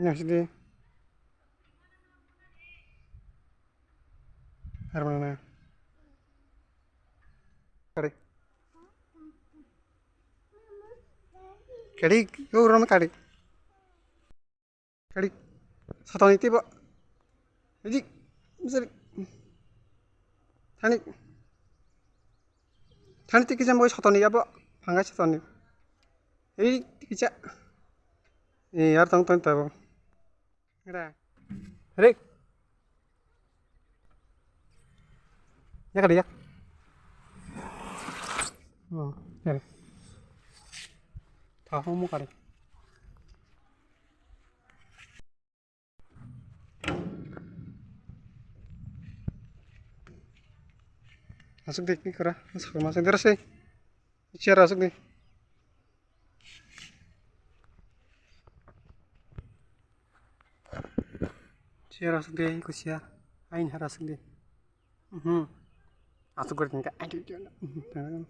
Yang sedih. Air mana? Kari. Kari, kau orang kari. Kari. Satu ini tiba. Jadi, misal, tani, tani tiga jam boleh satu ini apa? Pangai satu ini. Jadi tiga jam. Ini yaar tang tang tahu. Kira. Kari. Ya kari ya. Oh, kari. Tahu mau kari. Masuk deh, kira. Masuk terus sih. Share masuk deh. Share masuk deh, ikut share. Ain harus masuk deh. Masuk gue tinggal. Aduh, jangan.